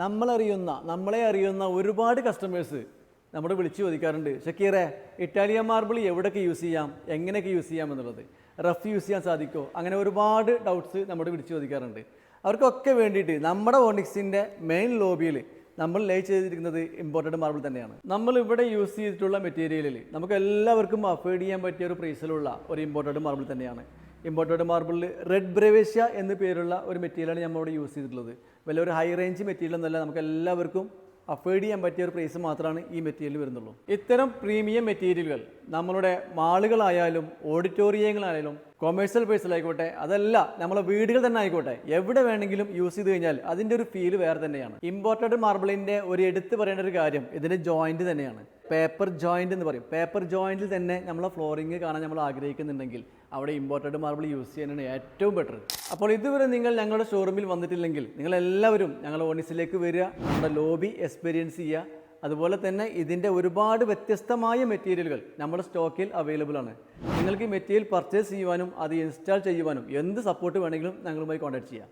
നമ്മളെ അറിയുന്ന ഒരുപാട് കസ്റ്റമേഴ്സ് നമ്മുടെ വിളിച്ച് ചോദിക്കാറുണ്ട്, ഷക്കീറെ ഇറ്റാലിയൻ മാർബിൾ എവിടെയൊക്കെ യൂസ് ചെയ്യാം, എങ്ങനെയൊക്കെ യൂസ് ചെയ്യാം എന്നുള്ളത്, റഫ് യൂസ് ചെയ്യാൻ സാധിക്കുമോ, അങ്ങനെ ഒരുപാട് ഡൗട്ട്സ് നമ്മുടെ വിളിച്ച് ചോദിക്കാറുണ്ട്. അവർക്കൊക്കെ വേണ്ടിയിട്ട് നമ്മുടെ ഓണിക്സിൻ്റെ മെയിൻ ലോബിയിൽ നമ്മൾ ലേ ചെയ്തിരിക്കുന്നത് ഇമ്പോർട്ടഡ് മാർബിൾ തന്നെയാണ്. നമ്മൾ ഇവിടെ യൂസ് ചെയ്തിട്ടുള്ള മെറ്റീരിയലിൽ നമുക്ക് എല്ലാവർക്കും അഫോർഡ് ചെയ്യാൻ പറ്റിയ ഒരു പ്രൈസിലുള്ള ഒരു ഇമ്പോർട്ടഡ് മാർബിൾ തന്നെയാണ്. ഇമ്പോർട്ടഡ് മാർബിളിൽ റെഡ് ബ്രവേഷ്യ എന്ന് പേരുള്ള ഒരു മെറ്റീരിയലാണ് നമ്മളിവിടെ യൂസ് ചെയ്തിട്ടുള്ളത്. വലിയൊരു ഹൈ റേഞ്ച് മെറ്റീരിയൽ എന്നല്ല, നമുക്ക് എല്ലാവർക്കും അഫോർഡ് ചെയ്യാൻ പറ്റിയ ഒരു പ്രൈസ് മാത്രമാണ് ഈ മെറ്റീരിയൽ വരുന്നുള്ളൂ. ഇത്തരം പ്രീമിയം മെറ്റീരിയലുകൾ നമ്മളുടെ മാളുകളായാലും ഓഡിറ്റോറിയങ്ങളായാലും കൊമേഴ്സ്യൽ പ്ലേസിലായിക്കോട്ടെ, അതല്ല നമ്മളെ വീടുകൾ തന്നെ ആയിക്കോട്ടെ, എവിടെ വേണമെങ്കിലും യൂസ് ചെയ്ത് കഴിഞ്ഞാൽ അതിൻ്റെ ഒരു ഫീൽ വേറെ തന്നെയാണ്. ഇമ്പോർട്ടഡ് മാർബിളിൻ്റെ ഒരു എടുത്ത് പറയേണ്ട ഒരു കാര്യം ഇതിൻ്റെ ജോയിൻറ്റ് തന്നെയാണ്. പേപ്പർ ജോയിൻറ്റ് എന്ന് പറയും. പേപ്പർ ജോയിൻറ്റിൽ തന്നെ നമ്മളെ ഫ്ലോറിങ് കാണാൻ നമ്മൾ ആഗ്രഹിക്കുന്നുണ്ടെങ്കിൽ അവിടെ ഇമ്പോർട്ടഡ് മാർബിൾ യൂസ് ചെയ്യാനാണ് ഏറ്റവും ബെറ്റർ. അപ്പോൾ ഇതുവരെ നിങ്ങൾ ഞങ്ങളുടെ ഷോറൂമിൽ വന്നിട്ടില്ലെങ്കിൽ നിങ്ങൾ എല്ലാവരും ഞങ്ങളുടെ ഓണീസിലേക്ക് വരിക, നമ്മുടെ ലോബി എക്സ്പീരിയൻസ് ചെയ്യുക. അതുപോലെ തന്നെ ഇതിൻ്റെ ഒരുപാട് വ്യത്യസ്തമായ മെറ്റീരിയലുകൾ നമ്മുടെ സ്റ്റോക്കിൽ അവൈലബിൾ ആണ്. നിങ്ങൾക്ക് ഈ മെറ്റീരിയൽ പർച്ചേസ് ചെയ്യുവാനും അത് ഇൻസ്റ്റാൾ ചെയ്യുവാനും എന്ത് സപ്പോർട്ട് വേണമെങ്കിലും ഞങ്ങളുമായി കോൺടാക്ട് ചെയ്യാം.